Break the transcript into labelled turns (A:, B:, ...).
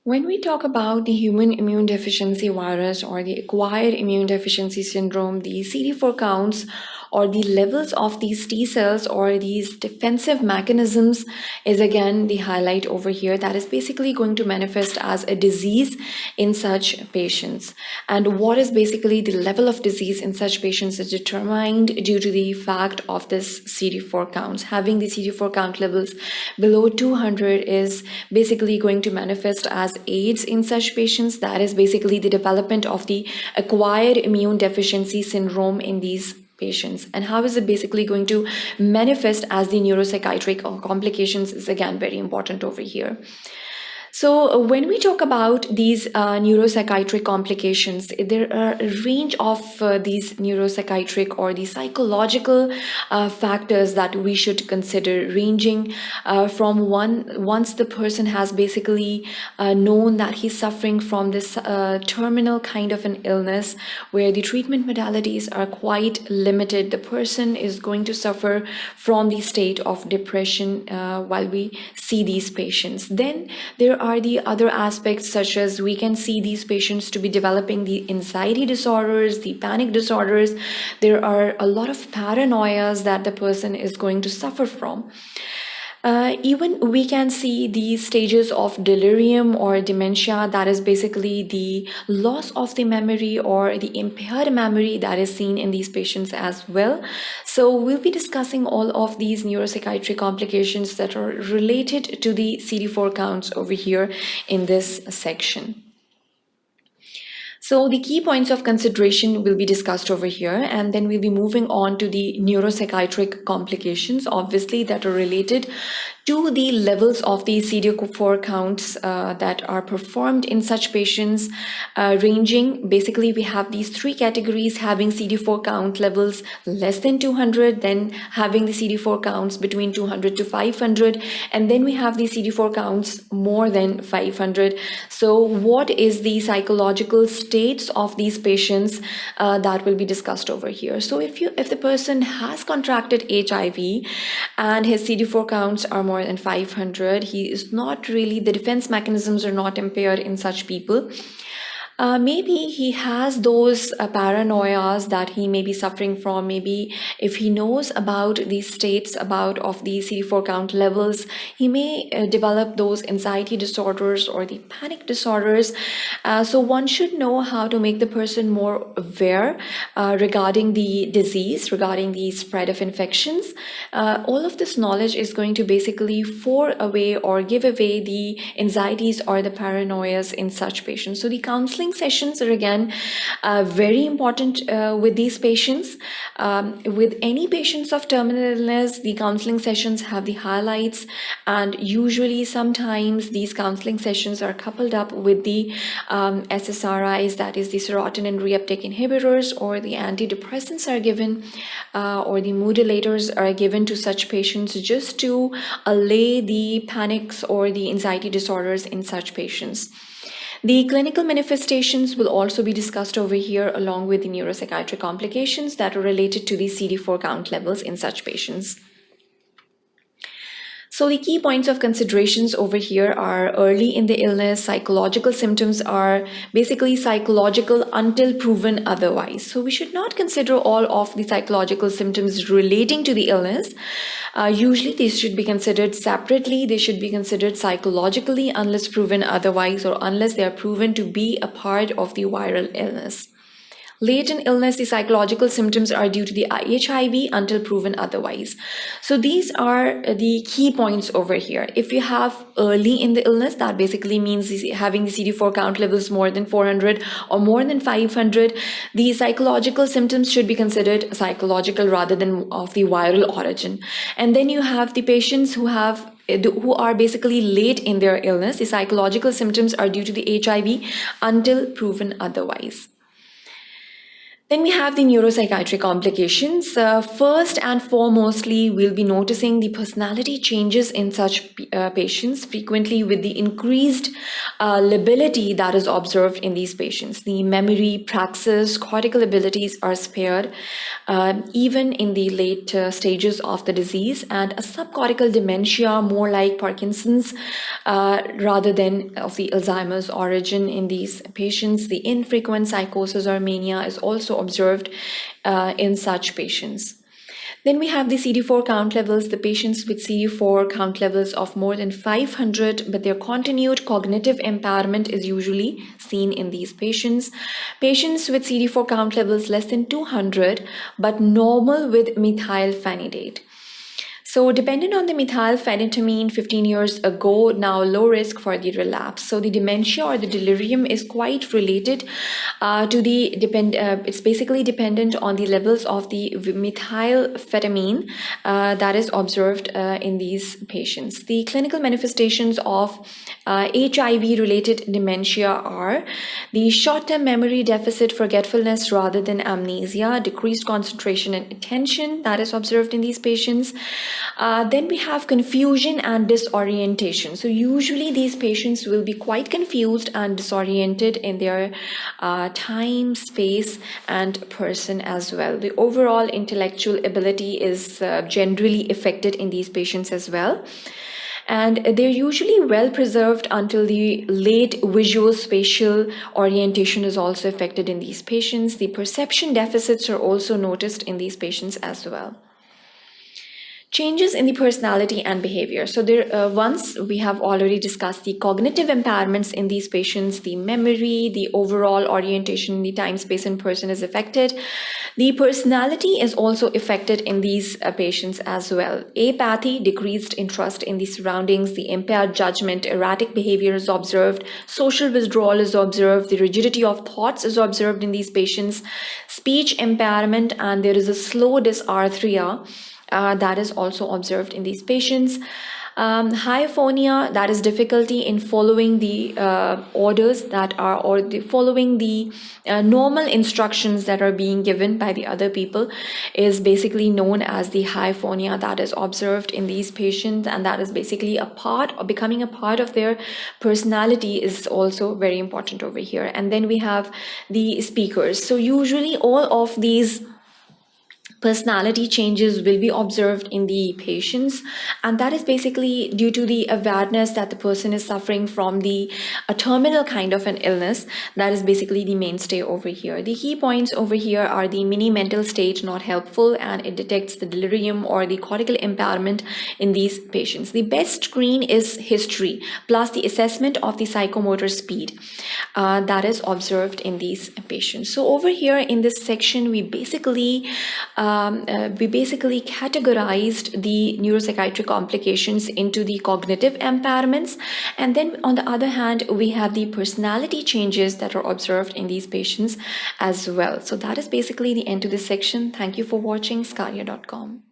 A: When we talk about the human immune deficiency virus or the acquired immune deficiency syndrome, the CD4 counts or the levels of these T cells or these defensive mechanisms is again the highlight over here. That is basically going to manifest as a disease in such patients. And what is basically the level of disease in such patients is determined due to the fact of this CD4 counts. Having the CD4 count levels below 200 is basically going to manifest as AIDS in such patients. That is basically the development of the acquired immune deficiency syndrome in these patients. And how is it basically going to manifest as the neuropsychiatric complications is again very important over here. So when we talk about these neuropsychiatric complications, there are a range of these neuropsychiatric or the psychological factors that we should consider, ranging from once the person has basically known that he's suffering from this terminal kind of an illness where the treatment modalities are quite limited. The person is going to suffer from the state of depression while we see these patients. Then there are the other aspects, such as we can see these patients to be developing the anxiety disorders, the panic disorders. There are a lot of paranoias that the person is going to suffer from. Even we can see the stages of delirium or dementia, that is basically the loss of the memory or the impaired memory that is seen in these patients as well. So we'll be discussing all of these neuropsychiatric complications that are related to the CD4 counts over here in this section. So the key points of consideration will be discussed over here, and then we'll be moving on to the neuropsychiatric complications, obviously, that are related to the levels of the CD4 counts that are performed in such patients, ranging, basically we have these three categories: having CD4 count levels less than 200, then having the CD4 counts between 200 to 500, and then we have the CD4 counts more than 500. So what is the psychological states of these patients that will be discussed over here. So if the person has contracted HIV and his CD4 counts are more than 500, he is not really, the defense mechanisms are not impaired in such people. Maybe he has those paranoias that he may be suffering from. Maybe if he knows about these states of the CD4 count levels, he may develop those anxiety disorders or the panic disorders. So one should know how to make the person more aware regarding the disease, regarding the spread of infections. All of this knowledge is going to basically away or give away the anxieties or the paranoias in such patients. So the counseling sessions are again very important with these patients. With any patients of terminal illness, the counseling sessions have the highlights, and usually sometimes these counseling sessions are coupled up with the SSRIs, that is the serotonin reuptake inhibitors, or the antidepressants are given, or the modulators are given to such patients just to allay the panics or the anxiety disorders in such patients. The clinical manifestations will also be discussed over here, along with the neuropsychiatric complications that are related to the CD4 count levels in such patients. So the key points of considerations over here are early in the illness. Psychological symptoms are basically psychological until proven otherwise. So we should not consider all of the psychological symptoms relating to the illness. Usually these should be considered separately. They should be considered psychologically unless proven otherwise, or unless they are proven to be a part of the viral illness. Late in illness, the psychological symptoms are due to the HIV until proven otherwise. So these are the key points over here. If you have early in the illness, that basically means having the CD4 count levels more than 400 or more than 500, the psychological symptoms should be considered psychological rather than of the viral origin. And then you have the patients who are basically late in their illness. The psychological symptoms are due to the HIV until proven otherwise. Then we have the neuropsychiatric complications. First and foremostly, we'll be noticing the personality changes in such patients, frequently with the increased lability that is observed in these patients. The memory, praxis, cortical abilities are spared, even in the late stages of the disease, and a subcortical dementia, more like Parkinson's, rather than of the Alzheimer's origin in these patients. The infrequent psychosis or mania is also observed in such patients. Then we have the CD4 count levels, the patients with CD4 count levels of more than 500, but their continued cognitive impairment is usually seen in these patients. Patients with CD4 count levels less than 200, but normal with methylphenidate. So dependent on the methylphenidate 15 years ago, now low risk for the relapse. So the dementia or the delirium is quite related to the it's basically dependent on the levels of the methylphenidate that is observed in these patients. The clinical manifestations of HIV related dementia are the short-term memory deficit, forgetfulness rather than amnesia, decreased concentration and attention that is observed in these patients. Then we have confusion and disorientation. So usually these patients will be quite confused and disoriented in their time, space, and person as well. The overall intellectual ability is generally affected in these patients as well. And they're usually well preserved until the late visual spatial orientation is also affected in these patients. The perception deficits are also noticed in these patients as well. Changes in the personality and behavior. So once we have already discussed the cognitive impairments in these patients, the memory, the overall orientation, the time, space, and person is affected. The personality is also affected in these patients as well. Apathy, decreased interest in the surroundings, the impaired judgment, erratic behavior is observed, social withdrawal is observed, the rigidity of thoughts is observed in these patients, speech impairment, and there is a slow dysarthria that is also observed in these patients. Hyphonia, that is difficulty in following the orders that are, or following the normal instructions that are being given by the other people, is basically known as the hyphonia that is observed in these patients, and that is basically a part, or becoming a part of their personality is also very important over here. And then we have the speakers. So usually all of these personality changes will be observed in the patients, and that is basically due to the awareness that the person is suffering from a terminal kind of an illness. That is basically the mainstay over here. The key points over here are the mini mental state not helpful, and it detects the delirium or the cortical impairment in these patients. The best screen is history plus the assessment of the psychomotor speed that is observed in these patients. So over here in this section, we basically categorized the neuropsychiatric complications into the cognitive impairments, and then on the other hand we have the personality changes that are observed in these patients as well. So that is basically the end to this section. Thank you for watching sqadia.com.